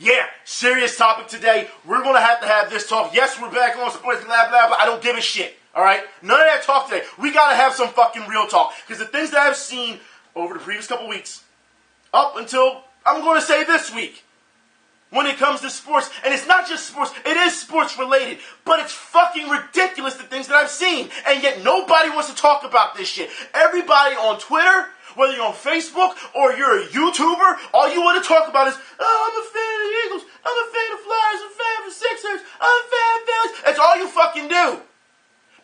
Yeah, serious topic today. We're going to have this talk. Yes, we're back on sports, blah, blah, but I don't give a shit. All right? None of that talk today. We got to have some fucking real talk. Because the things that I've seen over the previous couple weeks, up until, I'm going to say this week, when it comes to sports, and it's not just sports, it is sports related, but it's fucking ridiculous the things that I've seen, and yet nobody wants to talk about this shit. Everybody on Twitter, whether you're on Facebook or you're a YouTuber, all you want to talk about is, oh, I'm a fan of the Eagles, I'm a fan of the Flyers, I'm a fan of the Sixers, I'm a fan of Phillies. That's all you fucking do.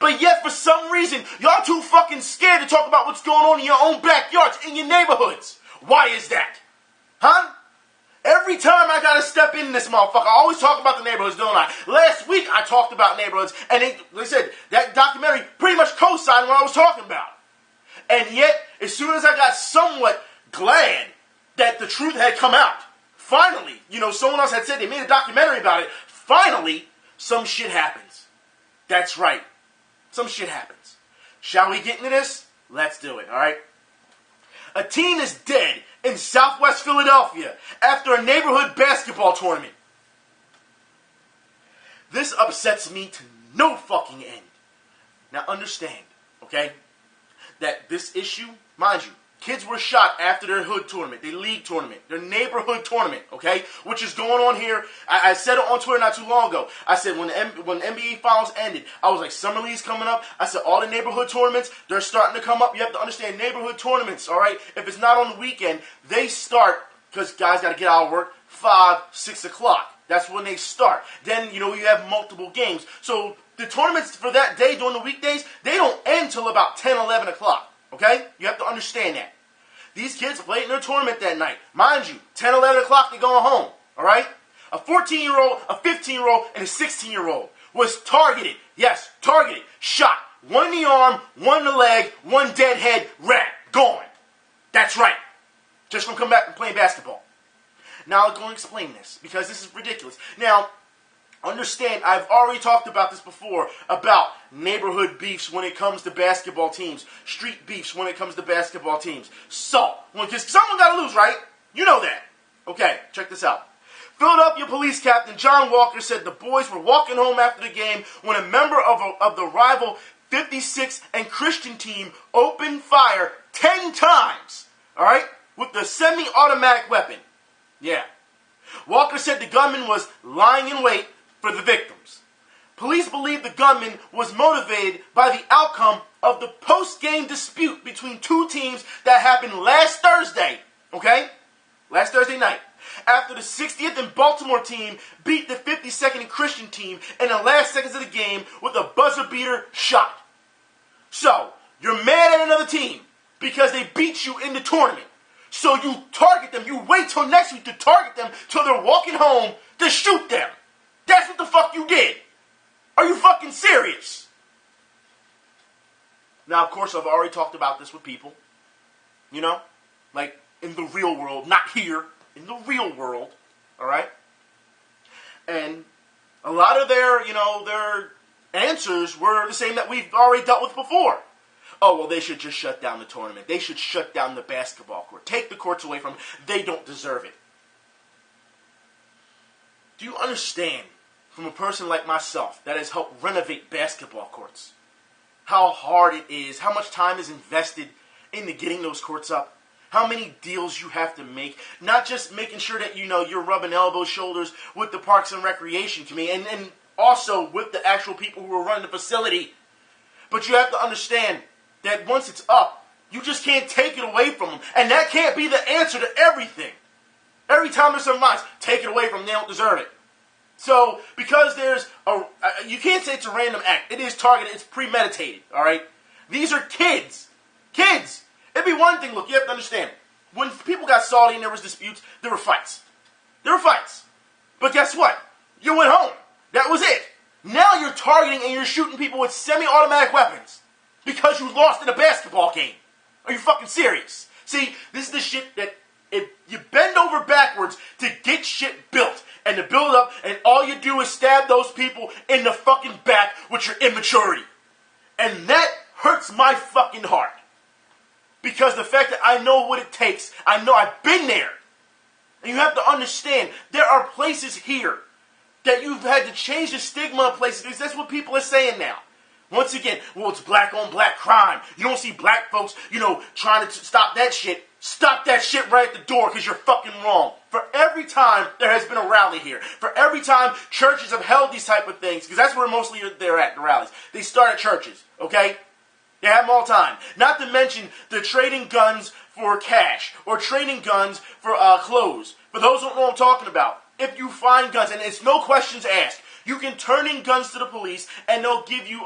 But yet, for some reason, y'all too fucking scared to talk about what's going on in your own backyards, in your neighborhoods. Why is that? Huh? Every time I gotta step in this motherfucker, I always talk about the neighborhoods, don't I? Last week I talked about neighborhoods, and they said that documentary pretty much co-signed what I was talking about. And yet, as soon as I got somewhat glad that the truth had come out, finally, someone else had said they made a documentary about it, finally, some shit happens. That's right. Some shit happens. Shall we get into this? Let's do it, alright? A teen is dead in Southwest Philadelphia after a neighborhood basketball tournament. This upsets me to no fucking end. Now understand, okay, that this issue, mind you, kids were shot after their hood tournament, their league tournament, their neighborhood tournament, okay, which is going on here. I said it on Twitter not too long ago. I said when the NBA finals ended, I was like, summer league's coming up. I said all the neighborhood tournaments, they're starting to come up. You have to understand neighborhood tournaments, all right? If it's not on the weekend, they start, because guys got to get out of work, 5, 6 o'clock. That's when they start. Then, you have multiple games. So the tournaments for that day during the weekdays, they don't end till about 10, 11 o'clock. Okay? You have to understand that. These kids played in their tournament that night. Mind you, 10, 11 o'clock, they're going home. Alright? A 14-year-old, a 15-year-old, and a 16-year-old was targeted. Yes, targeted. Shot. One in the arm, one in the leg, one dead head, rat. Gone. That's right. Just from coming back from playing basketball. Now I'm going to explain this, because this is ridiculous. Now, understand, I've already talked about this before, about neighborhood beefs when it comes to basketball teams, street beefs when it comes to basketball teams. So, because someone got to lose, right? You know that. Okay, check this out. Philadelphia Police Captain John Walker said the boys were walking home after the game when a member of the rival 56 and Christian team opened fire 10 times, all right, with the semi-automatic weapon. Yeah. Walker said the gunman was lying in wait for the victims. Police believe the gunman was motivated by the outcome of the post-game dispute between two teams that happened last Thursday, okay? Last Thursday night. After the 60th and Baltimore team beat the 52nd and Christian team in the last seconds of the game with a buzzer beater shot. So, you're mad at another team because they beat you in the tournament. So you target them, you wait till next week to target them till they're walking home to shoot them. That's what the fuck you did. Are you fucking serious? Now, of course, I've already talked about this with people. Like in the real world, not here, in the real world, alright? And a lot of their answers were the same that we've already dealt with before. Oh, well, they should just shut down the tournament. They should shut down the basketball court. Take the courts away from them. They don't deserve it. Do you understand, from a person like myself that has helped renovate basketball courts, how hard it is, how much time is invested into getting those courts up, how many deals you have to make, not just making sure that, you're rubbing elbows, shoulders with the Parks and Recreation Committee, and also with the actual people who are running the facility. But you have to understand that once it's up, you just can't take it away from them. And that can't be the answer to everything. Every time there's some minds, take it away from them, they don't deserve it. So, because you can't say it's a random act. It is targeted, it's premeditated, alright? These are kids. Kids! It'd be one thing, look, you have to understand. When people got salty and there was disputes, there were fights. There were fights. But guess what? You went home. That was it. Now you're targeting and you're shooting people with semi-automatic weapons. Because you lost in a basketball game. Are you fucking serious? See, this is the shit that you bend over backwards to get shit built. And to build up, and all you do is stab those people in the fucking back with your immaturity. And that hurts my fucking heart. Because the fact that I know what it takes, I know I've been there. And you have to understand, there are plenty places here that you've had to change the stigma of places, because that's what people are saying now. Once again, well, it's black on black crime. You don't see black folks, trying to stop that shit. Stop that shit right at the door, because you're fucking wrong. For every time there has been a rally here, for every time churches have held these type of things, because that's where mostly they're at, the rallies. They start at churches, okay? They have them all the time. Not to mention the trading guns for cash, or trading guns for clothes. For those who don't know what I'm talking about, if you find guns, and it's no questions asked, you can turn in guns to the police, and they'll give you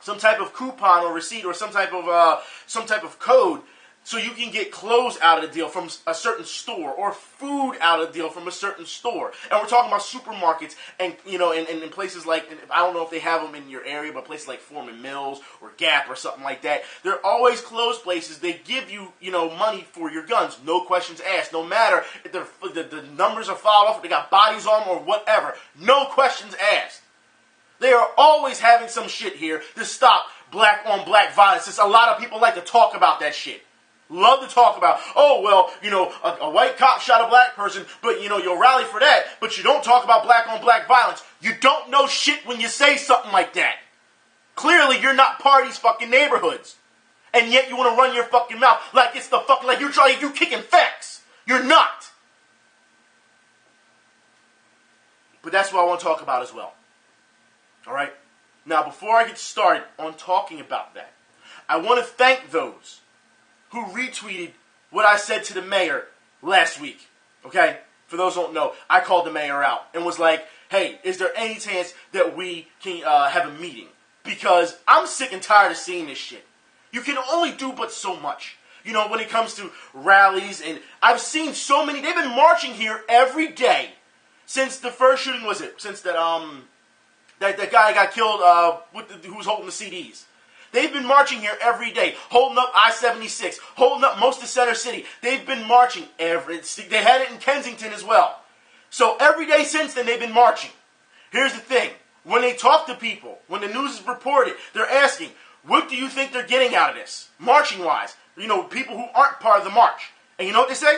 some type of coupon or receipt or some type of code, so you can get clothes out of the deal from a certain store, or food out of the deal from a certain store. And we're talking about supermarkets and, in places like, I don't know if they have them in your area, but places like Foreman Mills or Gap or something like that. They're always closed places. They give you, money for your guns. No questions asked. No matter if the numbers are filed off, if they got bodies on them or whatever. No questions asked. They are always having some shit here to stop black on black violence. Since a lot of people like to talk about that shit. Love to talk about, a white cop shot a black person, but, you'll rally for that, but you don't talk about black on black violence. You don't know shit when you say something like that. Clearly, you're not part of these fucking neighborhoods. And yet you want to run your fucking mouth like it's the fucking, like you're kicking facts. You're not. But that's what I want to talk about as well. Alright? Now, before I get started on talking about that, I want to thank those who retweeted what I said to the mayor last week, okay? For those who don't know, I called the mayor out and was like, hey, is there any chance that we can have a meeting? Because I'm sick and tired of seeing this shit. You can only do but so much. When it comes to rallies, and I've seen so many, they've been marching here every day since the first shooting, since that guy got killed who was holding the CDs. They've been marching here every day, holding up I-76, holding up most of Center City. They've been marching they had it in Kensington as well. So every day since then, they've been marching. Here's the thing. When they talk to people, when the news is reported, they're asking, what do you think they're getting out of this, marching-wise? People who aren't part of the march. And you know what they say?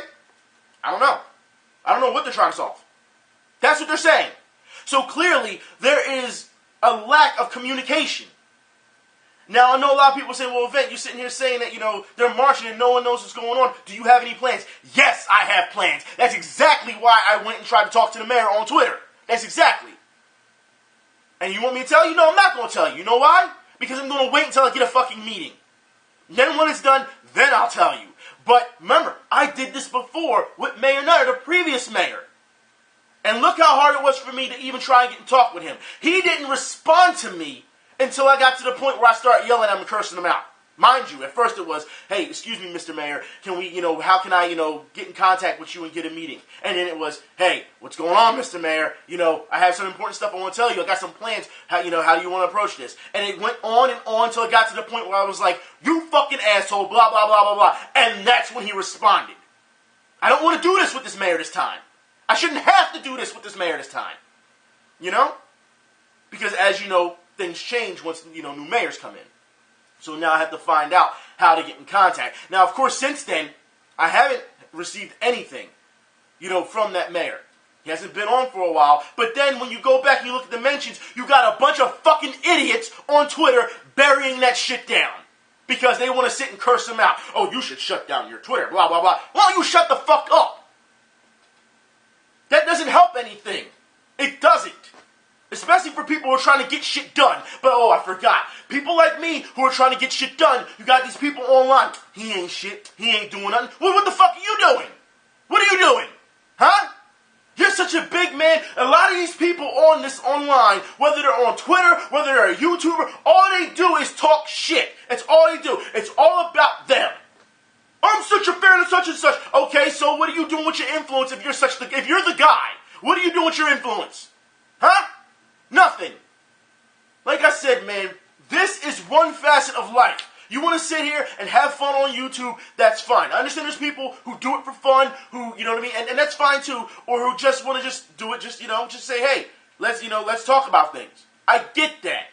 I don't know. I don't know what they're trying to solve. That's what they're saying. So clearly, there is a lack of communication. Now, I know a lot of people say, well, Vent, you're sitting here saying that, they're marching and no one knows what's going on. Do you have any plans? Yes, I have plans. That's exactly why I went and tried to talk to the mayor on Twitter. That's exactly. And you want me to tell you? No, I'm not going to tell you. You know why? Because I'm going to wait until I get a fucking meeting. Then when it's done, then I'll tell you. But remember, I did this before with Mayor Nutter, the previous mayor. And look how hard it was for me to even try and get in talk with him. He didn't respond to me until I got to the point where I started yelling at him and cursing him out. Mind you, at first it was, hey, excuse me, Mr. Mayor, can we, how can I, get in contact with you and get a meeting? And then it was, hey, what's going on, Mr. Mayor? I have some important stuff I want to tell you. I got some plans. How do you want to approach this? And it went on and on until it got to the point where I was like, you fucking asshole, blah, blah, blah, blah, blah. And that's when he responded. I don't want to do this with this mayor this time. I shouldn't have to do this with this mayor this time. Because as you know, things change once, new mayors come in. So now I have to find out how to get in contact. Now, of course, since then, I haven't received anything, from that mayor. He hasn't been on for a while. But then when you go back and you look at the mentions, you got a bunch of fucking idiots on Twitter burying that shit down. Because they want to sit and curse him out. Oh, you should shut down your Twitter, blah, blah, blah. Why don't you shut the fuck up? That doesn't help anything. It doesn't. Especially for people who are trying to get shit done. But, I forgot. People like me who are trying to get shit done, you got these people online. He ain't shit. He ain't doing nothing. Well, what the fuck are you doing? What are you doing? Huh? You're such a big man. A lot of these people on this online, whether they're on Twitter, whether they're a YouTuber, all they do is talk shit. That's all they do. It's all about them. I'm such a fan of such and such. Okay, so what are you doing with your influence if you're the guy? What are you doing with your influence? Huh? Nothing. Like I said, man, this is one facet of life. You want to sit here and have fun on YouTube, that's fine. I understand there's people who do it for fun, who, you know what I mean, and that's fine too, or who just want to just do it, just say, hey, let's talk about things. I get that.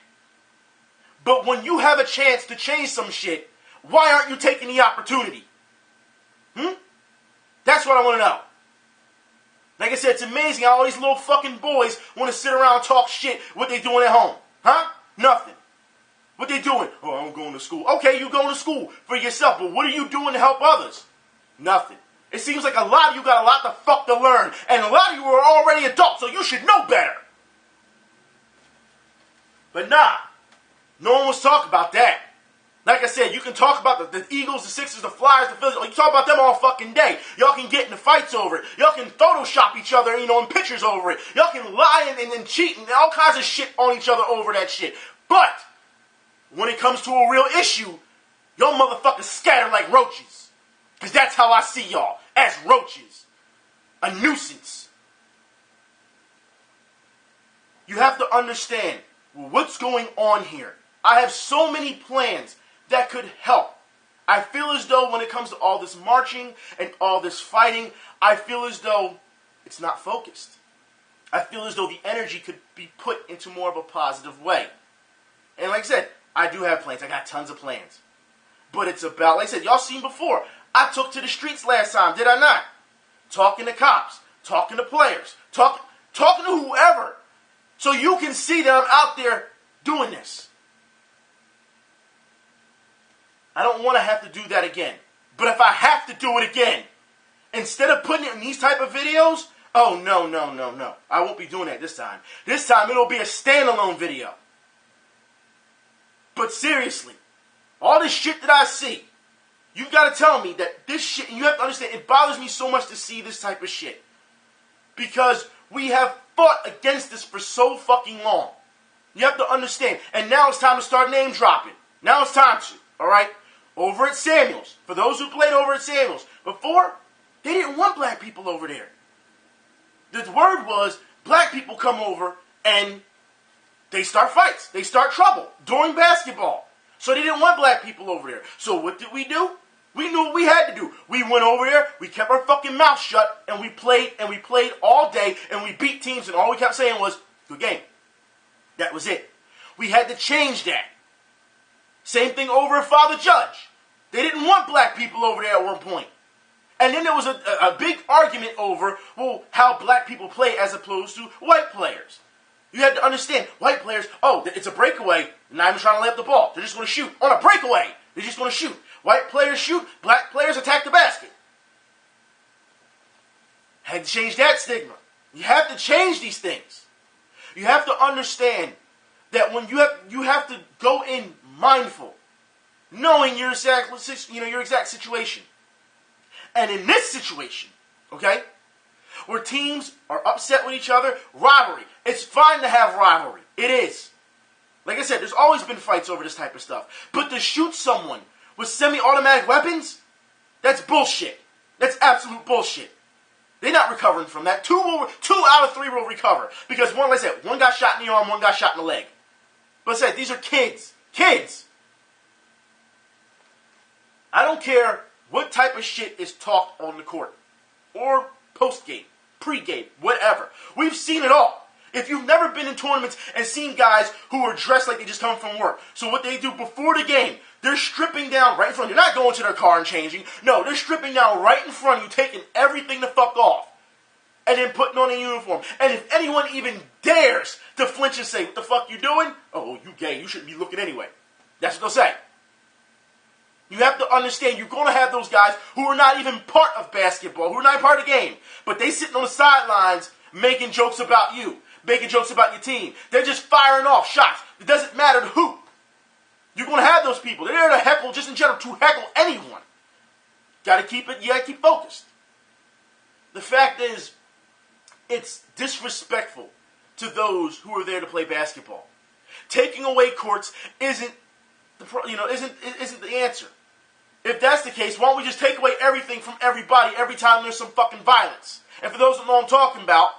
But when you have a chance to change some shit, why aren't you taking the opportunity? That's what I want to know. Like I said, it's amazing how all these little fucking boys want to sit around and talk shit. What they doing at home? Huh? Nothing. What they doing? Oh, I'm going to school. Okay, you going to school for yourself, but what are you doing to help others? Nothing. It seems like a lot of you got a lot the fuck to learn, and a lot of you are already adults, so you should know better. But nah, no one was talking about that. Like I said, you can talk about the Eagles, the Sixers, the Flyers, the Phillies. You talk about them all fucking day. Y'all can get into fights over it. Y'all can Photoshop each other, in pictures over it. Y'all can lie and cheat and all kinds of shit on each other over that shit. But when it comes to a real issue, y'all motherfuckers scatter like roaches. Because that's how I see y'all, as roaches. A nuisance. You have to understand what's going on here. I have so many plans that could help. I feel as though when it comes to all this marching and all this fighting, I feel as though it's not focused. I feel as though the energy could be put into more of a positive way. And like I said, I do have plans. I got tons of plans. But it's about, like I said, y'all seen before. I took to the streets last time, did I not? Talking to cops, talking to players, talking to whoever. So you can see that I'm out there doing this. I don't want to have to do that again. But if I have to do it again, instead of putting it in these type of videos, oh, no. I won't be doing that this time. This time it'll be a standalone video. But seriously, all this shit that I see, you've got to tell me that this shit, and you have to understand, it bothers me so much to see this type of shit. Because we have fought against this for so fucking long. You have to understand. And now it's time to start name dropping. Now it's time to, alright? Over at Samuels. For those who played over at Samuels. Before, they didn't want black people over there. The word was, black people come over and they start fights. They start trouble during basketball. So they didn't want black people over there. So what did we do? We knew what we had to do. We went over there, we kept our fucking mouth shut, and we played all day, and we beat teams, and all we kept saying was, good game. That was it. We had to change that. Same thing over at Father Judge. They didn't want black people over there at one point. And then there was a big argument over, well, how black people play as opposed to white players. You had to understand, white players, oh, it's a breakaway, they're not even trying to lay up the ball. They're just going to shoot. On a breakaway, they're just going to shoot. White players shoot, black players attack the basket. Had to change that stigma. You have to change these things. You have to understand that when you have to go in mindful, knowing your exact situation. And in this situation, okay, where teams are upset with each other, rivalry. It's fine to have rivalry. It is. Like I said, there's always been fights over this type of stuff. But to shoot someone with semi-automatic weapons, that's bullshit. That's absolute bullshit. They're not recovering from that. Two out of three will recover. Because one, like I said, one got shot in the arm, one got shot in the leg. But I said, these are kids. Kids! I don't care what type of shit is talked on the court. Or post-game, pre-game, whatever. We've seen it all. If you've never been in tournaments and seen guys who are dressed like they just come from work. So what they do before the game, they're stripping down right in front of you. They're not going to their car and changing. No, they're stripping down right in front of you, taking everything the fuck off. And then putting on a uniform. And if anyone even dares to flinch and say, what the fuck you doing? Oh, you gay. You shouldn't be looking anyway. That's what they'll say. You have to understand, you're going to have those guys who are not even part of basketball, who are not part of the game. But they sitting on the sidelines making jokes about you, making jokes about your team. They're just firing off shots. It doesn't matter who. You're going to have those people. They're there to heckle, just in general, to heckle anyone. You got to keep focused. The fact is, it's disrespectful to those who are there to play basketball. Taking away courts isn't the answer. If that's the case, why don't we just take away everything from everybody every time there's some fucking violence? And for those that know what I'm talking about,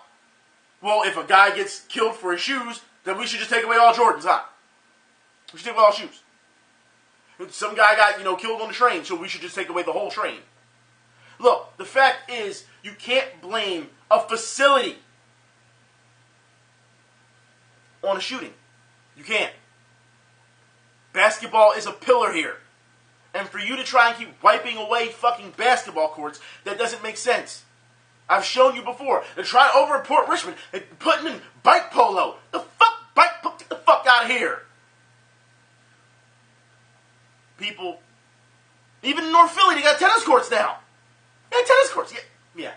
well, if a guy gets killed for his shoes, then we should just take away all Jordans, huh? We should take away all shoes. Some guy got, killed on the train, so we should just take away the whole train. Look, the fact is, you can't blame a facility on a shooting. You can't. Basketball is a pillar here. And for you to try and keep wiping away fucking basketball courts, that doesn't make sense. I've shown you before. They're trying to over-report Richmond. They're putting in bike polo. The fuck bike polo? Get the fuck out of here. People, even in North Philly, they got tennis courts now. They got tennis courts. Yeah.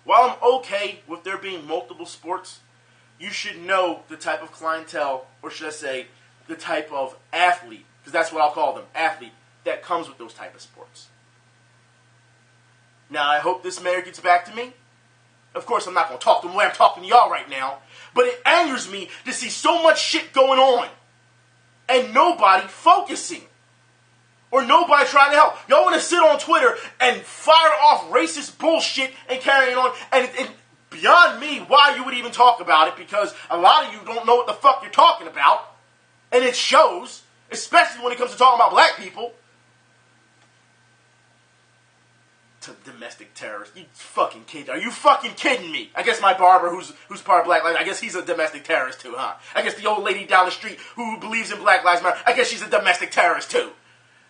While I'm okay with there being multiple sports, you should know the type of clientele, or should I say, the type of athlete, because that's what I'll call them, athlete, that comes with those type of sports. Now, I hope this mayor gets back to me. Of course, I'm not going to talk to him the way I'm talking to y'all right now, but it angers me to see so much shit going on and nobody focusing. Or nobody trying to help. Y'all want to sit on Twitter and fire off racist bullshit and carrying on. And beyond me, why you would even talk about it, because a lot of you don't know what the fuck you're talking about. And it shows, especially when it comes to talking about black people. To domestic terrorists. You fucking kidding. Are you fucking kidding me? I guess my barber, who's part of Black Lives Matter, I guess he's a domestic terrorist too, huh? I guess the old lady down the street who believes in Black Lives Matter, I guess she's a domestic terrorist too.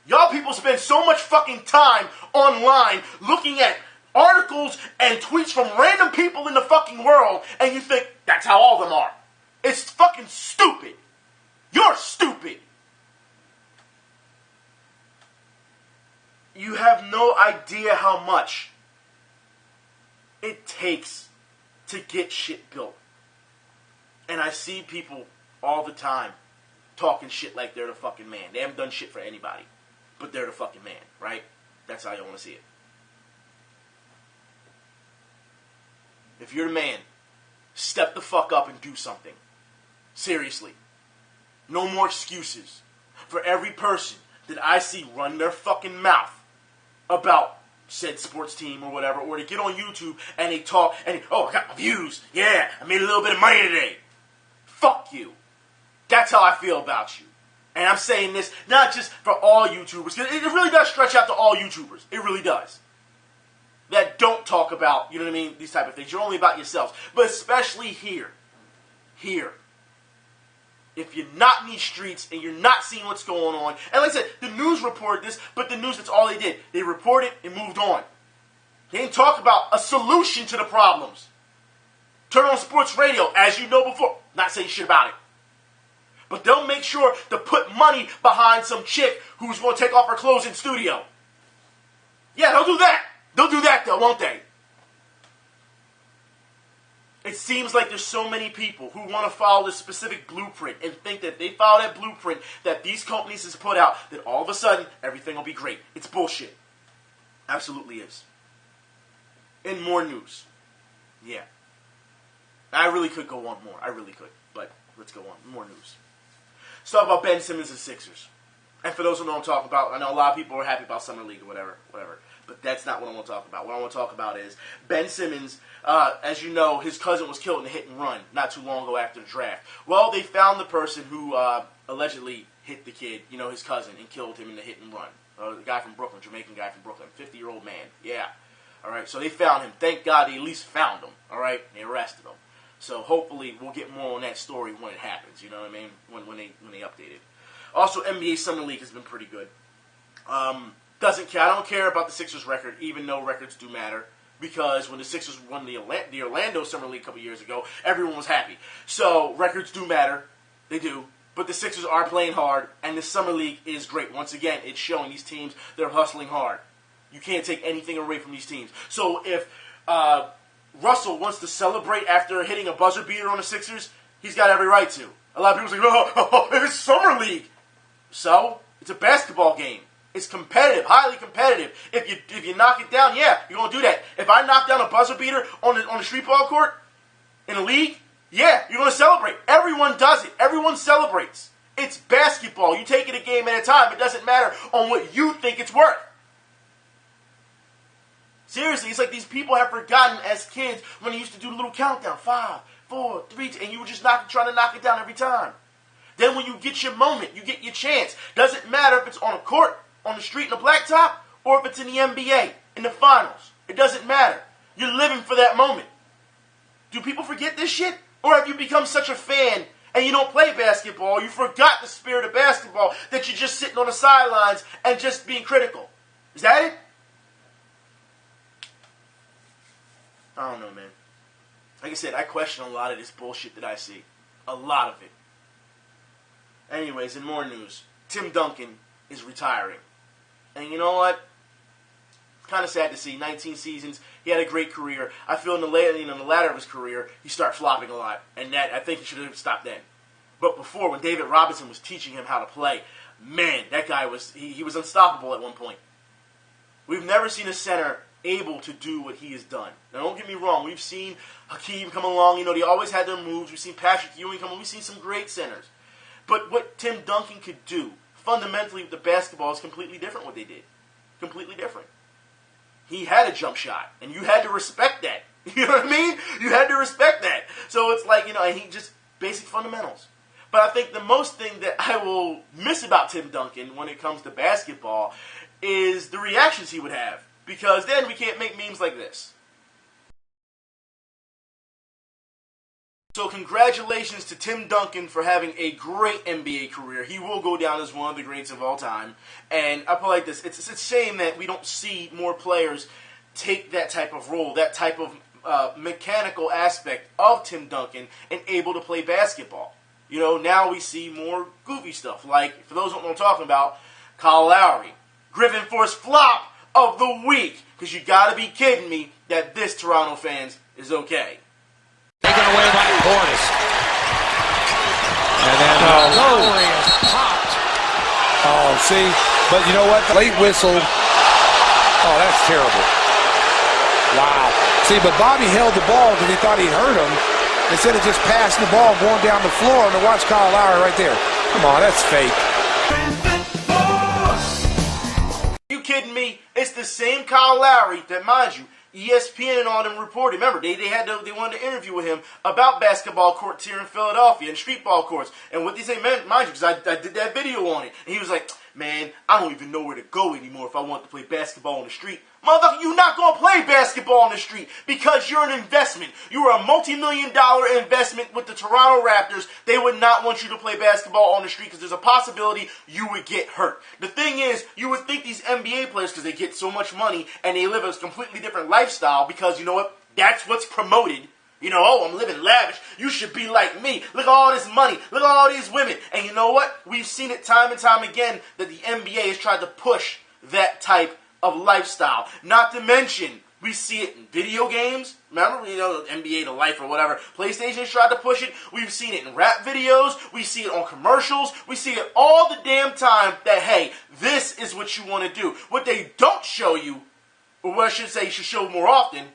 Y'all people spend so much fucking time online looking at articles and tweets from random people in the fucking world, and you think that's how all of them are. It's fucking stupid. You're stupid. You have no idea how much it takes to get shit built. And I see people all the time talking shit like they're the fucking man. They haven't done shit for anybody, but they're the fucking man, right? That's how you want to see it. If you're the man, step the fuck up and do something. Seriously. No more excuses. For every person that I see run their fucking mouth about said sports team or whatever, or they get on YouTube and they talk and I got my views. Yeah, I made a little bit of money today. Fuck you. That's how I feel about you. And I'm saying this not just for all YouTubers, because it really does stretch out to all YouTubers. It really does. That don't talk about, you know what I mean, these type of things. You're only about yourselves. But especially here. If you're not in these streets and you're not seeing what's going on, and like I said, the news reported this, but the news, that's all they did. They reported and moved on. They didn't talk about a solution to the problems. Turn on sports radio, as you know before. Not saying shit about it. But they'll make sure to put money behind some chick who's going to take off her clothes in studio. Yeah, they'll do that. They'll do that though, won't they? It seems like there's so many people who want to follow this specific blueprint and think that if they follow that blueprint that these companies has put out, that all of a sudden everything will be great. It's bullshit. Absolutely is. And more news. Yeah. I really could go on more. I really could. But let's go on. More news. Let's talk about Ben Simmons and Sixers. And for those who know what I'm talking about, I know a lot of people are happy about Summer League or whatever. But that's not what I want to talk about. What I want to talk about is Ben Simmons, as you know, his cousin was killed in a hit and run not too long ago after the draft. Well, they found the person who allegedly hit the kid, his cousin, and killed him in the hit and run. The guy from Brooklyn, Jamaican guy from Brooklyn, 50-year-old man. Yeah. All right, so they found him. Thank God they at least found him. All right, they arrested him. So hopefully we'll get more on that story when it happens. You know what I mean? When they update it. Also, NBA Summer League has been pretty good. Doesn't care. I don't care about the Sixers record, even though records do matter. Because when the Sixers won the Orlando Summer League a couple years ago, everyone was happy. So records do matter. They do. But the Sixers are playing hard, and the Summer League is great. Once again, it's showing these teams they're hustling hard. You can't take anything away from these teams. So if Russell wants to celebrate after hitting a buzzer beater on the Sixers, he's got every right to. A lot of people say, oh, it's Summer League. So, it's a basketball game. It's competitive, highly competitive. If you knock it down, yeah, you're going to do that. If I knock down a buzzer beater on the street ball court in a league, yeah, you're going to celebrate. Everyone does it. Everyone celebrates. It's basketball. You take it a game at a time. It doesn't matter on what you think it's worth. Seriously, it's like these people have forgotten as kids when they used to do the little countdown. 5, 4, 3, and you were just trying to knock it down every time. Then when you get your moment, you get your chance. Doesn't matter if it's on a court, on the street in a blacktop, or if it's in the NBA, in the finals. It doesn't matter. You're living for that moment. Do people forget this shit? Or have you become such a fan and you don't play basketball, you forgot the spirit of basketball, that you're just sitting on the sidelines and just being critical? Is that it? I don't know, man. Like I said, I question a lot of this bullshit that I see. A lot of it. Anyways, in more news, Tim Duncan is retiring. And you know what? Kind of sad to see. 19 seasons. He had a great career. I feel in the latter of his career, he started flopping a lot. And that I think he should have stopped then. But before, when David Robinson was teaching him how to play, man, that guy was he was unstoppable at one point. We've never seen a center able to do what he has done. Now, don't get me wrong. We've seen Hakeem come along. You know, they always had their moves. We've seen Patrick Ewing come along. We've seen some great centers. But what Tim Duncan could do, fundamentally with the basketball, is completely different what they did. Completely different. He had a jump shot, and you had to respect that. You know what I mean? You had to respect that. So it's like, you know, and he just basic fundamentals. But I think the most thing that I will miss about Tim Duncan when it comes to basketball is the reactions he would have. Because then we can't make memes like this. So congratulations to Tim Duncan for having a great NBA career. He will go down as one of the greats of all time. And I put it like this. It's a shame that we don't see more players take that type of role, that type of mechanical aspect of Tim Duncan and able to play basketball. You know, now we see more goofy stuff. Like, for those who don't know what I'm talking about, Kyle Lowry. Griffin Force flop of the week. Because you got to be kidding me that this, Toronto fans, is okay. Taken away by Portis. And then Lowry is popped. Oh, see? But you know what? Late whistle. Oh, that's terrible. Wow. See, but Bobby held the ball because he thought he'd hurt him instead of just passing the ball going down the floor. And to watch Kyle Lowry right there. Come on, that's fake. You kidding me? It's the same Kyle Lowry that, mind you, ESPN and all them reported. Remember, they wanted to interview with him about basketball courts here in Philadelphia and street ball courts. And what they say, man, mind you, because I did that video on it. And he was like, man, I don't even know where to go anymore if I want to play basketball on the street. Motherfucker, you're not going to play basketball on the street because you're an investment. You are a multi-million-dollar investment with the Toronto Raptors. They would not want you to play basketball on the street because there's a possibility you would get hurt. The thing is, you would think these NBA players, because they get so much money and they live a completely different lifestyle because, you know what, that's what's promoted. You know, oh, I'm living lavish. You should be like me. Look at all this money. Look at all these women. And you know what? We've seen it time and time again that the NBA has tried to push that type of lifestyle. Not to mention, we see it in video games. Remember, you know, NBA to Life or whatever. PlayStation has tried to push it. We've seen it in rap videos. We see it on commercials. We see it all the damn time that, hey, this is what you want to do. What they don't show you, or what I should say you should show more often,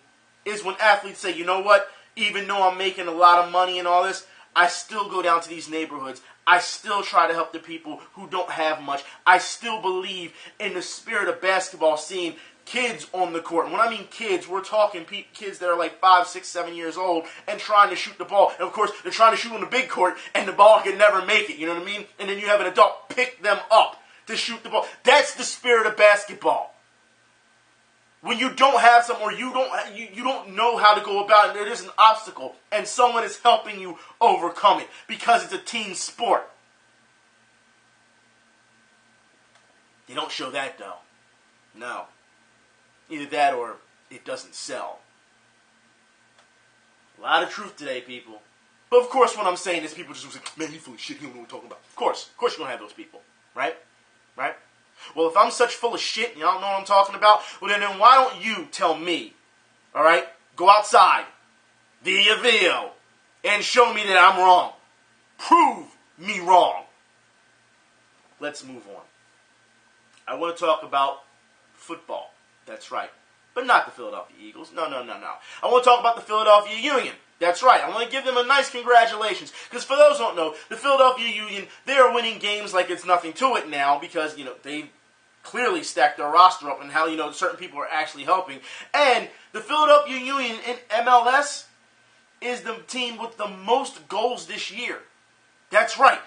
is when athletes say, you know what? Even though I'm making a lot of money and all this, I still go down to these neighborhoods. I still try to help the people who don't have much. I still believe in the spirit of basketball, seeing kids on the court. And when I mean kids, we're talking kids that are like 5, 6, 7 years old and trying to shoot the ball. And of course, they're trying to shoot on the big court and the ball can never make it. You know what I mean? And then you have an adult pick them up to shoot the ball. That's the spirit of basketball. When you don't have something or you don't know how to go about it, there is an obstacle and someone is helping you overcome it because it's a team sport. They don't show that though. No. Either that or it doesn't sell. A lot of truth today, people. But of course when I'm saying this, people just say, man, you full of shit, you don't know what we're talking about. Of course you're going to have those people. Right? Right? Well, if I'm such full of shit and y'all don't know what I'm talking about, well then why don't you tell me, alright? Go outside, via video, and show me that I'm wrong. Prove me wrong. Let's move on. I want to talk about football. That's right. But not the Philadelphia Eagles. No. I want to talk about the Philadelphia Union. That's right. I want to give them a nice congratulations. Because for those who don't know, the Philadelphia Union, they are winning games like it's nothing to it now because, you know, they clearly stacked their roster up and how, you know, certain people are actually helping. And the Philadelphia Union in MLS is the team with the most goals this year. That's right.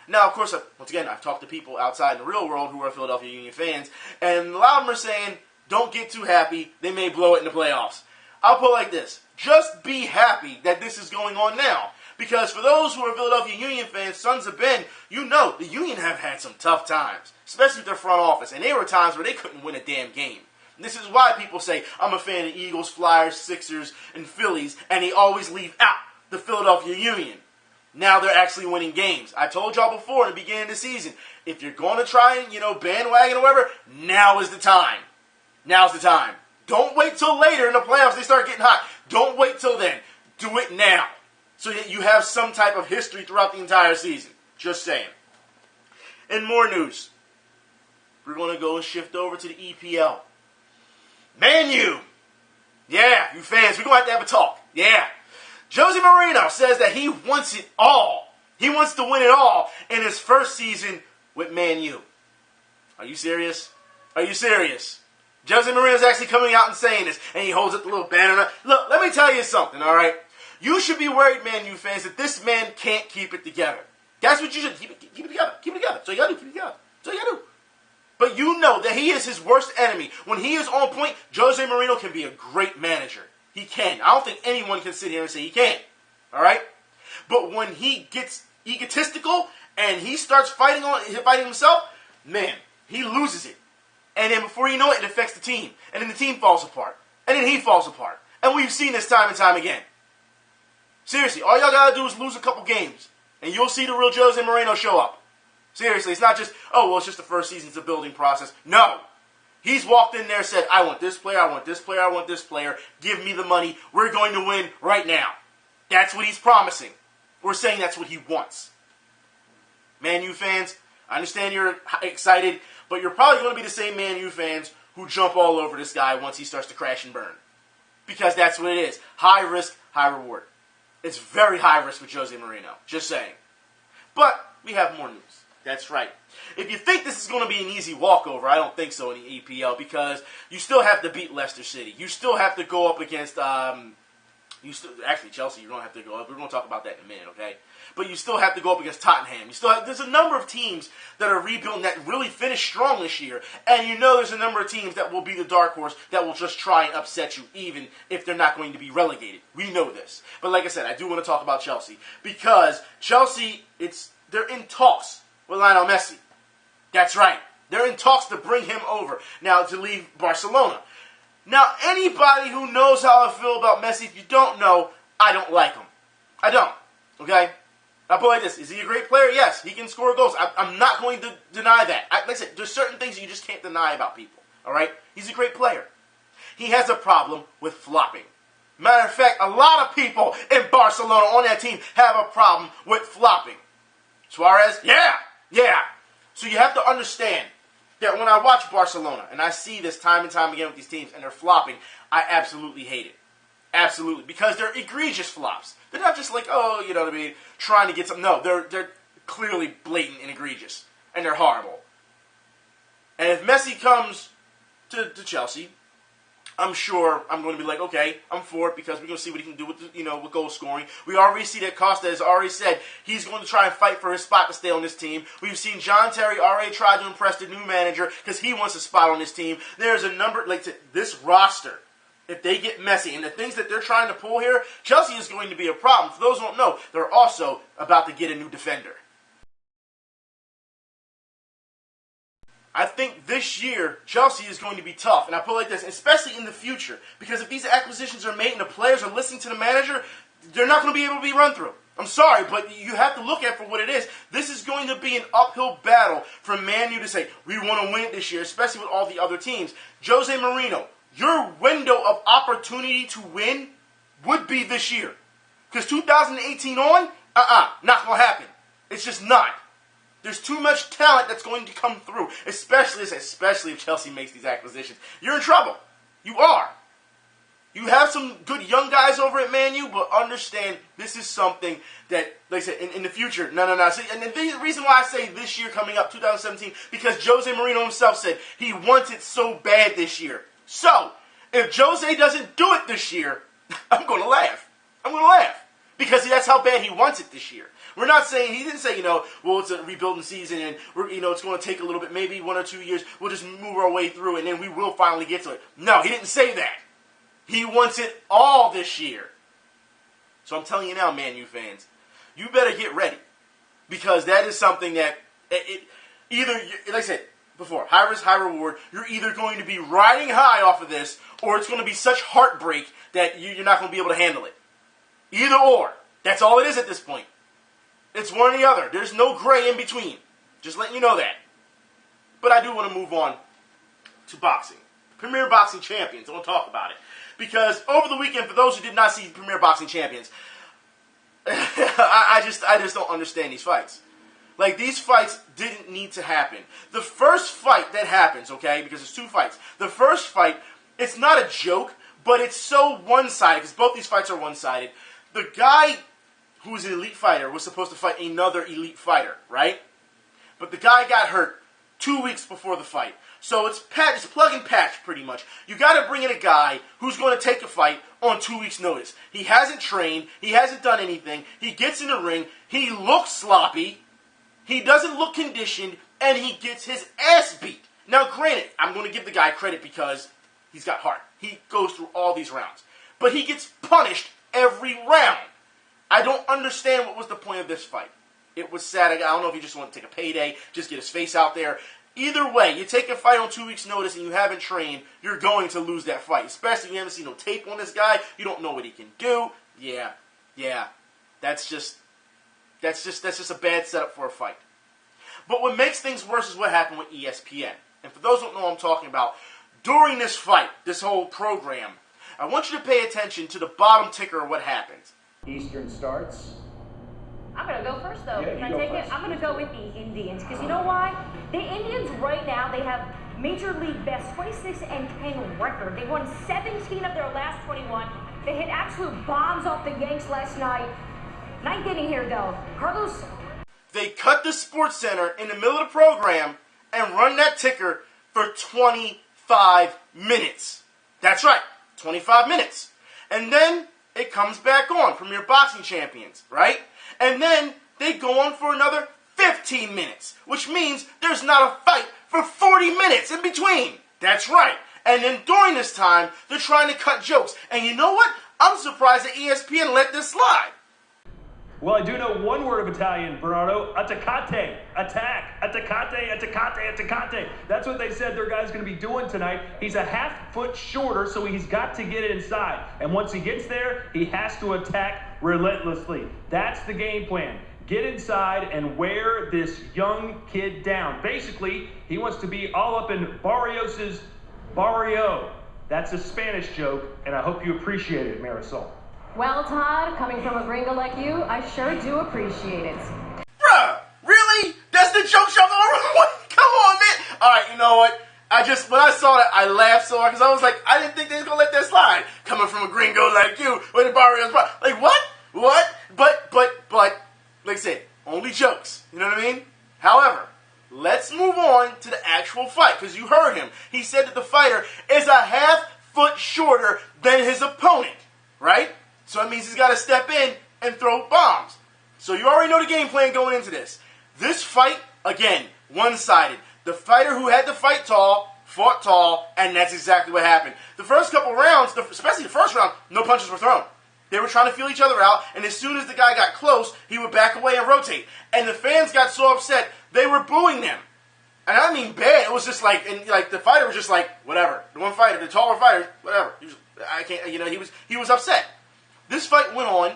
Now, of course, once again, I've talked to people outside in the real world who are Philadelphia Union fans, and a lot of them are saying, don't get too happy. They may blow it in the playoffs. I'll put it like this. Just be happy that this is going on now. Because for those who are Philadelphia Union fans, Sons of Ben, you know, the Union have had some tough times. Especially with their front office. And there were times where they couldn't win a damn game. And this is why people say, I'm a fan of Eagles, Flyers, Sixers, and Phillies, and they always leave out the Philadelphia Union. Now they're actually winning games. I told y'all before in the beginning of the season, if you're going to try and, bandwagon or whatever, now is the time. Now's the time. Don't wait till later in the playoffs they start getting hot. Don't wait till then. Do it now. So that you have some type of history throughout the entire season. Just saying. In more news, we're going to go and shift over to the EPL. ManU. Yeah, you fans, we're going to have a talk. Yeah. Jose Mourinho says that he wants it all. He wants to win it all in his first season with ManU. Are you serious? Are you serious? Jose Mourinho's actually coming out and saying this, and he holds up the little banner. Look, let me tell you something, all right? You should be worried, ManU fans, that this man can't keep it together. That's what you should keep it together. Keep it together. So you got to do. Keep it together. So you got to do. But you know that he is his worst enemy. When he is on point, Jose Mourinho can be a great manager. He can. I don't think anyone can sit here and say he can't. All right? But when he gets egotistical and he starts fighting himself, man, he loses it. And then before you know it, it affects the team. And then the team falls apart. And then he falls apart. And we've seen this time and time again. Seriously, all y'all got to do is lose a couple games. And you'll see the real Jose Mourinho show up. Seriously, it's not just, it's just the first season, it's a building process. No. He's walked in there and said, I want this player, I want this player, I want this player. Give me the money. We're going to win right now. That's what he's promising. We're saying that's what he wants. ManU fans, I understand you're excited, but you're probably going to be the same ManU fans who jump all over this guy once he starts to crash and burn. Because that's what it is. High risk, high reward. It's very high risk with Jose Mourinho. Just saying. But we have more news. That's right. If you think this is going to be an easy walkover, I don't think so in the EPL because you still have to beat Leicester City. You still have to go up against... Actually, Chelsea, you don't have to go up. We're going to talk about that in a minute, okay? But you still have to go up against Tottenham. There's a number of teams that are rebuilding that really finished strong this year. And there's a number of teams that will be the dark horse that will just try and upset you even if they're not going to be relegated. We know this. But like I said, I do want to talk about Chelsea. Because Chelsea, they're in talks with Lionel Messi. That's right. They're in talks to bring him over. Now, to leave Barcelona. Now, anybody who knows how I feel about Messi, if you don't know, I don't like him. I don't. Okay? I'll put it like this. Is he a great player? Yes. He can score goals. I'm not going to deny that. Like I said, there's certain things that you just can't deny about people. Alright? He's a great player. He has a problem with flopping. Matter of fact, a lot of people in Barcelona on that team have a problem with flopping. Suarez? Yeah. So you have to understand that when I watch Barcelona, and I see this time and time again with these teams, and they're flopping, I absolutely hate it. Absolutely. Because they're egregious flops. They're not just like, trying to get something. No, they're clearly blatant and egregious. And they're horrible. And if Messi comes to Chelsea, I'm sure I'm going to be like, okay, I'm for it because we're going to see what he can do with, with goal scoring. We already see that Costa has already said he's going to try and fight for his spot to stay on this team. We've seen John Terry already try to impress the new manager because he wants a spot on this team. There's a number, this roster, if they get Messi and the things that they're trying to pull here, Chelsea is going to be a problem. For those who don't know, they're also about to get a new defender. I think this year, Chelsea is going to be tough. And I put it like this, especially in the future. Because if these acquisitions are made and the players are listening to the manager, they're not going to be able to be run through. I'm sorry, but you have to look at it for what it is. This is going to be an uphill battle for ManU to say, we want to win it this year, especially with all the other teams. Jose Mourinho, your window of opportunity to win would be this year. Because 2018 on, not going to happen. It's just not. There's too much talent that's going to come through, especially if Chelsea makes these acquisitions. You're in trouble. You are. You have some good young guys over at ManU, but understand this is something that, like I said, in the future, no. See, and the reason why I say this year coming up, 2017, because Jose Mourinho himself said he wants it so bad this year. So, if Jose doesn't do it this year, I'm going to laugh. Because that's how bad he wants it this year. We're not saying, he didn't say, it's a rebuilding season and it's going to take a little bit, maybe 1 or 2 years, we'll just move our way through and then we will finally get to it. No, he didn't say that. He wants it all this year. So I'm telling you now, ManU fans, you better get ready. Because that is something that, either, like I said, before. High risk, high reward. You're either going to be riding high off of this, or it's going to be such heartbreak that you're not going to be able to handle it. Either or. That's all it is at this point. It's one or the other. There's no gray in between. Just letting you know that. But I do want to move on to boxing. Premier Boxing Champions. I want to talk about it. Because over the weekend, for those who did not see Premier Boxing Champions, I just don't understand these fights. Like, these fights didn't need to happen. The first fight that happens, okay, because there's two fights. The first fight, it's not a joke, but it's so one-sided, because both these fights are one-sided. The guy who was an elite fighter was supposed to fight another elite fighter, right? But the guy got hurt 2 weeks before the fight. So it's plug and patch, pretty much. You got to bring in a guy who's going to take a fight on 2 weeks' notice. He hasn't trained. He hasn't done anything. He gets in the ring. He looks sloppy. He doesn't look conditioned. And he gets his ass beat. Now, granted, I'm going to give the guy credit because he's got heart. He goes through all these rounds. But he gets punished every round. I don't understand what was the point of this fight. It was sad. I don't know if he just wanted to take a payday, just get his face out there. Either way, you take a fight on 2 weeks' notice and you haven't trained, you're going to lose that fight. Especially if you haven't seen no tape on this guy. You don't know what he can do. Yeah. That's just a bad setup for a fight. But what makes things worse is what happened with ESPN. And for those who don't know what I'm talking about, during this fight, this whole program, I want you to pay attention to the bottom ticker of what happens. Eastern starts. I'm going to go first, though. Yeah, Can I go take first. it? I'm going to go with the Indians. Because you know why? The Indians right now, they have Major League best 26-10 record. They won 17 of their last 21. They hit absolute bombs off the Yanks last night. Ninth inning here, though. Carlos. They cut the Sports Center in the middle of the program and run that ticker for 25 minutes. That's right, 25 minutes. And then it comes back on, Premier Boxing Champions, right? And then they go on for another 15 minutes, which means there's not a fight for 40 minutes in between. That's right. And then during this time, they're trying to cut jokes. And you know what? I'm surprised that ESPN let this slide. Well, I do know one word of Italian, Bernardo. Attaccate. Attack. Attaccate, attaccate, attaccate. That's what they said their guy's going to be doing tonight. He's a half foot shorter, so he's got to get it inside. And once he gets there, he has to attack relentlessly. That's the game plan. Get inside and wear this young kid down. Basically, he wants to be all up in Barrios's barrio. That's a Spanish joke, and I hope you appreciate it, Marisol. Well, Todd, coming from a gringo like you, I sure do appreciate it. Bruh, really? That's the joke show over? Come on, man. All right, you know what? When I saw that, I laughed so hard because I was like, I didn't think they was going to let that slide. Coming from a gringo like you, with the barrios, like, what? But, like I said, only jokes. You know what I mean? However, let's move on to the actual fight because you heard him. He said that the fighter is a half foot shorter than his opponent, right? So that means he's got to step in and throw bombs. So you already know the game plan going into this. This fight, again, one-sided. The fighter who had to fight tall, fought tall, and that's exactly what happened. The first couple rounds, especially the first round, no punches were thrown. They were trying to feel each other out, and as soon as the guy got close, he would back away and rotate. And the fans got so upset, they were booing them. And I mean bad. It was just like, the fighter was just like, whatever. The one fighter, the taller fighter, whatever. He was upset. This fight went on,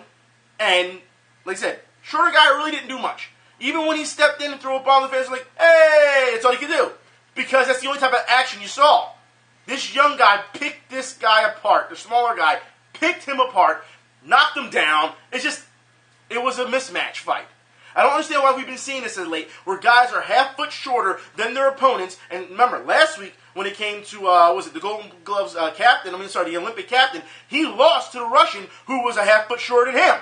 and like I said, shorter guy really didn't do much. Even when he stepped in and threw a bomb, the fans were like, hey, that's all he could do. Because that's the only type of action you saw. This young guy picked this guy apart, the smaller guy, picked him apart, knocked him down. It was a mismatch fight. I don't understand why we've been seeing this as late, where guys are half foot shorter than their opponents. And remember, last week, when it came to, the Golden Gloves the Olympic captain, he lost to the Russian, who was a half foot shorter than him.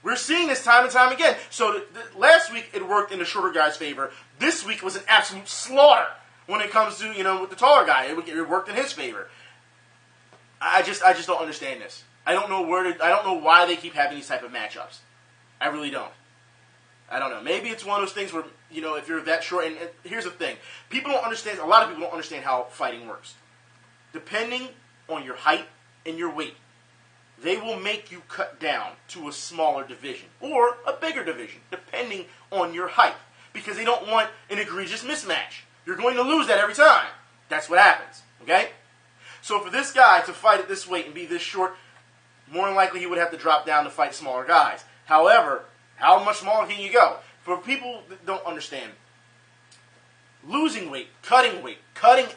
We're seeing this time and time again. So last week, it worked in the shorter guy's favor. This week was an absolute slaughter when it comes to, with the taller guy. It worked in his favor. I just don't understand this. I don't know why they keep having these type of matchups. I really don't. I don't know. Maybe it's one of those things where, if you're that short, and here's the thing. A lot of people don't understand how fighting works. Depending on your height and your weight, they will make you cut down to a smaller division or a bigger division, depending on your height, because they don't want an egregious mismatch. You're going to lose that every time. That's what happens, okay? So for this guy to fight at this weight and be this short, more than likely he would have to drop down to fight smaller guys. However, how much smaller can you go? For people that don't understand, losing weight, cutting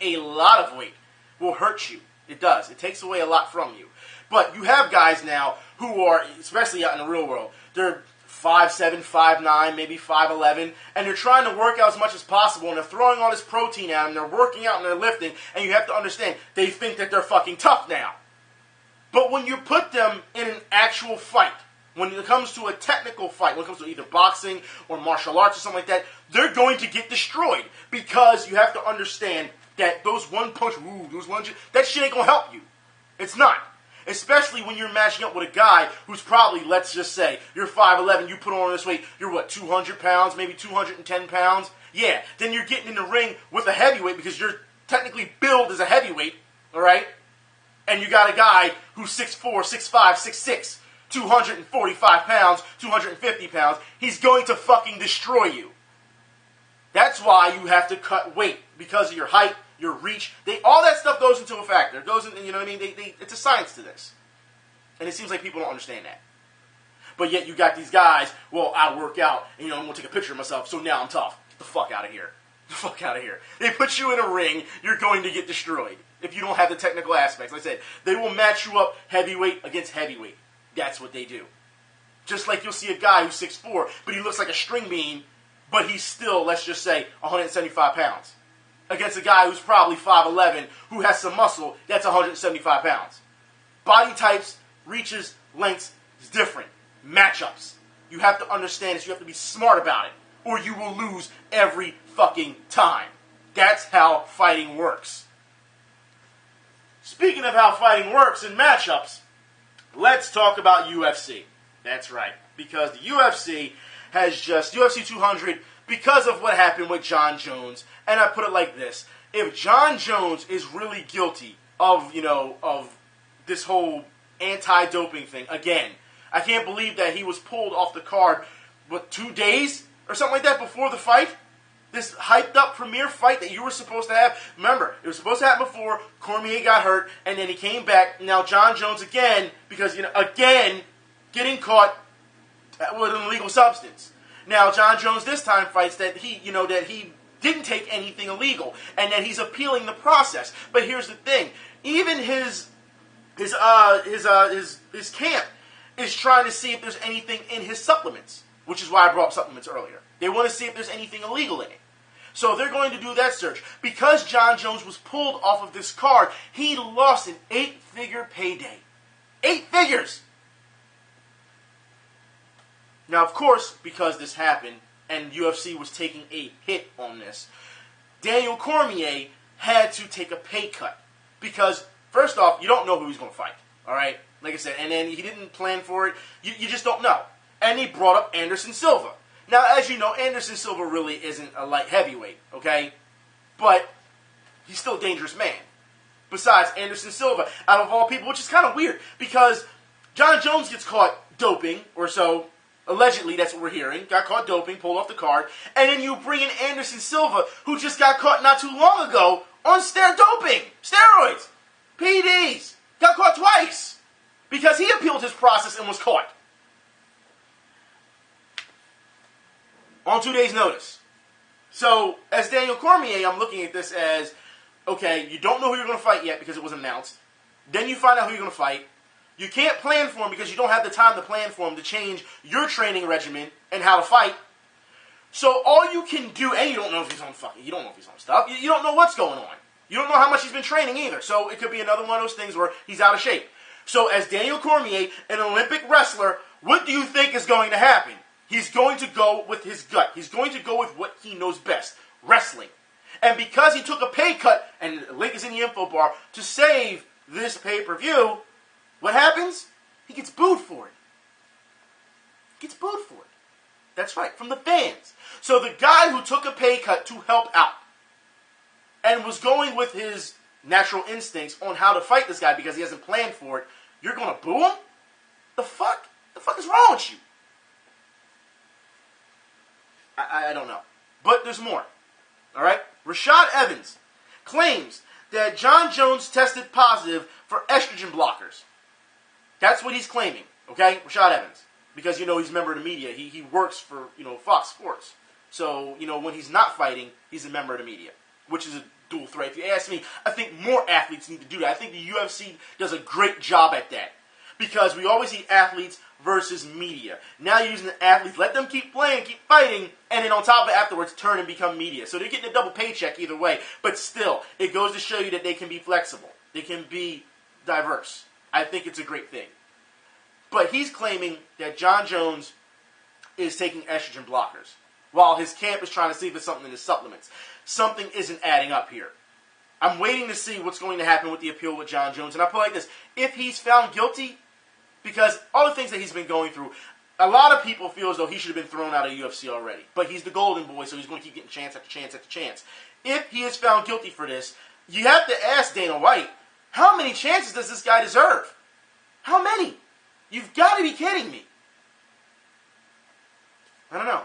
a lot of weight will hurt you. It does. It takes away a lot from you. But you have guys now who are, especially out in the real world, they're 5'7", 5'9", maybe 5'11", and they're trying to work out as much as possible, and they're throwing all this protein at them, they're working out and they're lifting, and you have to understand, they think that they're fucking tough now. But when you put them in an actual fight, when it comes to a technical fight, when it comes to either boxing or martial arts or something like that, they're going to get destroyed, because you have to understand that those one punch, those lunges, that shit ain't going to help you. It's not. Especially when you're matching up with a guy who's probably, let's just say, you're 5'11", you put on this weight, you're what, 200 pounds, maybe 210 pounds? Yeah, then you're getting in the ring with a heavyweight because you're technically billed as a heavyweight, all right? And you got a guy who's 6'4", 6'5", 6'6", 245 pounds, 250 pounds. He's going to fucking destroy you. That's why you have to cut weight, because of your height, your reach, all that stuff goes into a factor. It goes in, you know what I mean? It's a science to this. And it seems like people don't understand that. But yet you got these guys, well, I work out, and I'm going to take a picture of myself, so now I'm tough. Get the fuck out of here. Get the fuck out of here. They put you in a ring, you're going to get destroyed. If you don't have the technical aspects. Like I said, they will match you up heavyweight against heavyweight. That's what they do. Just like you'll see a guy who's 6'4", but he looks like a string bean, but he's still, let's just say, 175 pounds. Against a guy who's probably 5'11", who has some muscle, that's 175 pounds. Body types, reaches, lengths is different. Matchups. You have to understand this. You have to be smart about it, or you will lose every fucking time. That's how fighting works. Speaking of how fighting works in matchups, let's talk about UFC. That's right. Because the UFC has just, UFC 200, because of what happened with Jon Jones, and I put it like this: if Jon Jones is really guilty of, of this whole anti-doping thing, again, I can't believe that he was pulled off the card, 2 days or something like that before the fight? This hyped up premiere fight that you were supposed to have. Remember, it was supposed to happen before Cormier got hurt, and then he came back. Now Jon Jones again, because, again, getting caught with an illegal substance. Now Jon Jones this time fights that he didn't take anything illegal, and that he's appealing the process. But here's the thing: even his camp is trying to see if there's anything in his supplements, which is why I brought up supplements earlier. They want to see if there's anything illegal in it. So they're going to do that search. Because Jon Jones was pulled off of this card, he lost an 8-figure payday. 8 figures! Now, of course, because this happened, and UFC was taking a hit on this, Daniel Cormier had to take a pay cut. Because, first off, you don't know who he's going to fight. Alright? Like I said, and then he didn't plan for it. You just don't know. And he brought up Anderson Silva. Now, as you know, Anderson Silva really isn't a light heavyweight, okay? But he's still a dangerous man. Besides, Anderson Silva, out of all people, which is kind of weird, because Jon Jones gets caught doping, or so, allegedly, that's what we're hearing, got caught doping, pulled off the card, and then you bring in Anderson Silva, who just got caught not too long ago on doping, steroids, PEDs, got caught twice, because he appealed his process and was caught. On 2 days' notice. So, as Daniel Cormier, I'm looking at this as, okay, you don't know who you're going to fight yet because it wasn't announced. Then you find out who you're going to fight. You can't plan for him because you don't have the time to plan for him to change your training regimen and how to fight. So all you can do, and you don't know if he's on stuff. You don't know what's going on. You don't know how much he's been training either. So it could be another one of those things where he's out of shape. So as Daniel Cormier, an Olympic wrestler, what do you think is going to happen? He's going to go with his gut. He's going to go with what he knows best, wrestling. And because he took a pay cut, and the link is in the info bar, to save this pay-per-view, what happens? He gets booed for it. That's right, from the fans. So the guy who took a pay cut to help out and was going with his natural instincts on how to fight this guy because he hasn't planned for it, you're going to boo him? The fuck? The fuck is wrong with you? I don't know. But there's more. Alright? Rashad Evans claims that Jon Jones tested positive for estrogen blockers. That's what he's claiming, okay? Rashad Evans. Because, he's a member of the media. He works for, Fox Sports. So, when he's not fighting, he's a member of the media, which is a dual threat. If you ask me, I think more athletes need to do that. I think the UFC does a great job at that. Because we always see athletes versus media. Now you're using the athletes, let them keep playing, keep fighting, and then on top of it afterwards, turn and become media. So they're getting a double paycheck either way. But still, it goes to show you that they can be flexible. They can be diverse. I think it's a great thing. But he's claiming that Jon Jones is taking estrogen blockers, while his camp is trying to see if it's something in his supplements. Something isn't adding up here. I'm waiting to see what's going to happen with the appeal with Jon Jones. And I put it like this. If he's found guilty, because all the things that he's been going through, a lot of people feel as though he should have been thrown out of UFC already. But he's the golden boy, so he's going to keep getting chance after chance after chance. If he is found guilty for this, you have to ask Dana White, how many chances does this guy deserve? How many? You've got to be kidding me. I don't know.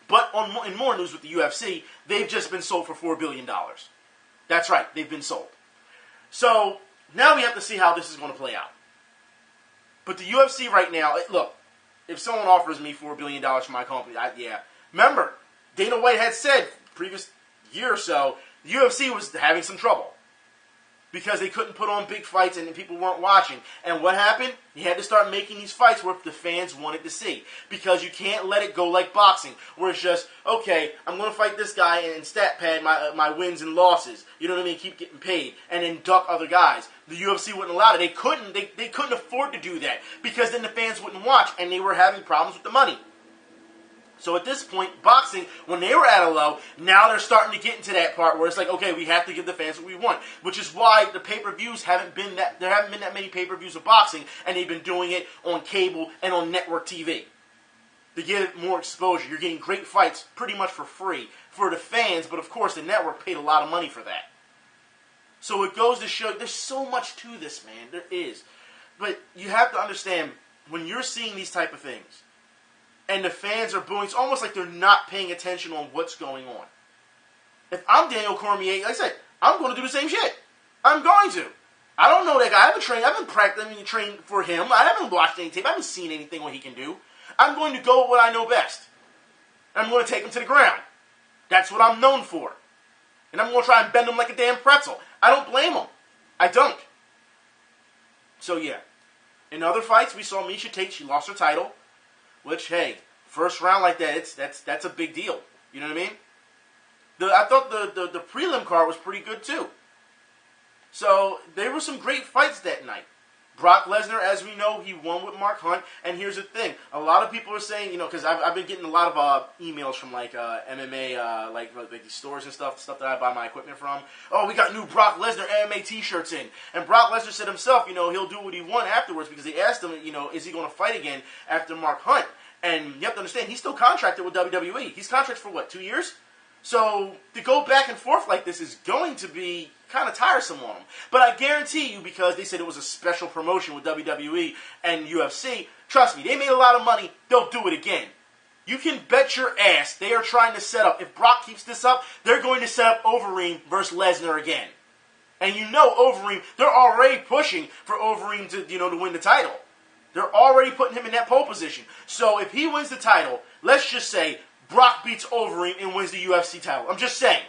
But in more news with the UFC, they've just been sold for $4 billion. That's right, they've been sold. So now we have to see how this is going to play out. But the UFC right now, look, if someone offers me $4 billion for my company, yeah. Remember, Dana White had said previous year or so, the UFC was having some trouble. Because they couldn't put on big fights and people weren't watching. And what happened? He had to start making these fights where the fans wanted to see. Because you can't let it go like boxing, where it's just, okay, I'm going to fight this guy and stat pad my wins and losses. You know what I mean? Keep getting paid. And then duck other guys. The UFC wouldn't allow it. They couldn't afford to do that. Because then the fans wouldn't watch. And they were having problems with the money. So at this point, boxing, when they were at a low, now they're starting to get into that part where it's like, okay, we have to give the fans what we want. Which is why the pay-per-views there haven't been that many pay-per-views of boxing, and they've been doing it on cable and on network TV. To get more exposure. You're getting great fights pretty much for free for the fans, but of course the network paid a lot of money for that. So it goes to show, there's so much to this, man. There is. But you have to understand, when you're seeing these type of things, and the fans are booing, it's almost like they're not paying attention on what's going on. If I'm Daniel Cormier, like I said, I'm going to do the same shit. I'm going to. I don't know that guy. I haven't trained for him. I haven't watched any tape. I haven't seen anything what he can do. I'm going to go with what I know best. I'm going to take him to the ground. That's what I'm known for. And I'm going to try and bend him like a damn pretzel. I don't blame him. I don't. So yeah. In other fights, we saw Miesha Tate. She lost her title. Which, hey, first round like that, that's a big deal. You know what I mean? I thought the prelim card was pretty good too. So there were some great fights that night. Brock Lesnar, as we know, he won with Mark Hunt. And here's the thing: a lot of people are saying, because I've been getting a lot of emails from like MMA, like these stores and stuff that I buy my equipment from. Oh, we got new Brock Lesnar MMA T-shirts in, and Brock Lesnar said himself, he'll do what he won afterwards because they asked him, is he going to fight again after Mark Hunt? And you have to understand, he's still contracted with WWE. He's contracted for what, 2 years? So to go back and forth like this is going to be kind of tiresome on him. But I guarantee you, because they said it was a special promotion with WWE and UFC, trust me, they made a lot of money. They'll do it again. You can bet your ass they are trying to set up, if Brock keeps this up, they're going to set up Overeem versus Lesnar again. And Overeem, they're already pushing for Overeem to win the title. They're already putting him in that pole position. So if he wins the title, let's just say Brock beats Overeem and wins the UFC title. I'm just saying.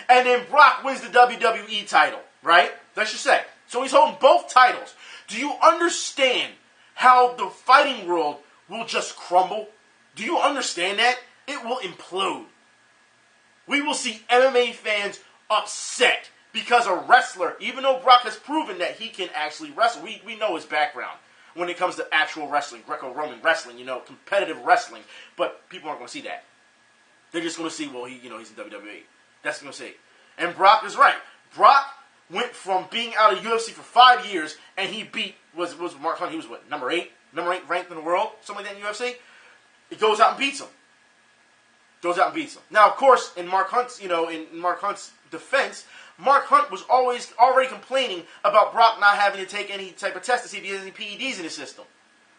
And then Brock wins the WWE title, right? Let's just say. So he's holding both titles. Do you understand how the fighting world will just crumble? Do you understand that? It will implode. We will see MMA fans upset because a wrestler, even though Brock has proven that he can actually wrestle, we know his background when it comes to actual wrestling, Greco-Roman wrestling, competitive wrestling. But people aren't going to see that. They're just going to see, well, he's in WWE. That's what they're going to see. And Brock is right. Brock went from being out of UFC for 5 years, and he beat, was Mark Hunt, he was what, number 8 ranked in the world? Something like that in UFC? He goes out and beats him. Now, of course, in Mark Hunt's, defense, Mark Hunt was always already complaining about Brock not having to take any type of test to see if he has any PEDs in his system.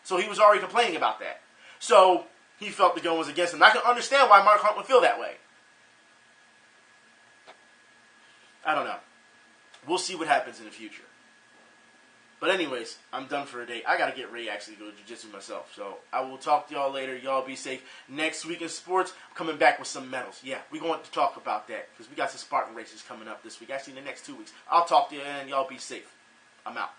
So he was already complaining about that. So he felt the gun was against him. I can understand why Mark Hunt would feel that way. I don't know. We'll see what happens in the future. But anyways, I'm done for today. I got to get ready actually to go to jiu-jitsu myself. So I will talk to y'all later. Y'all be safe. Next week in sports, I'm coming back with some medals. Yeah, we're going to talk about that because we got some Spartan races coming up this week. Actually, in the next 2 weeks. I'll talk to you and y'all be safe. I'm out.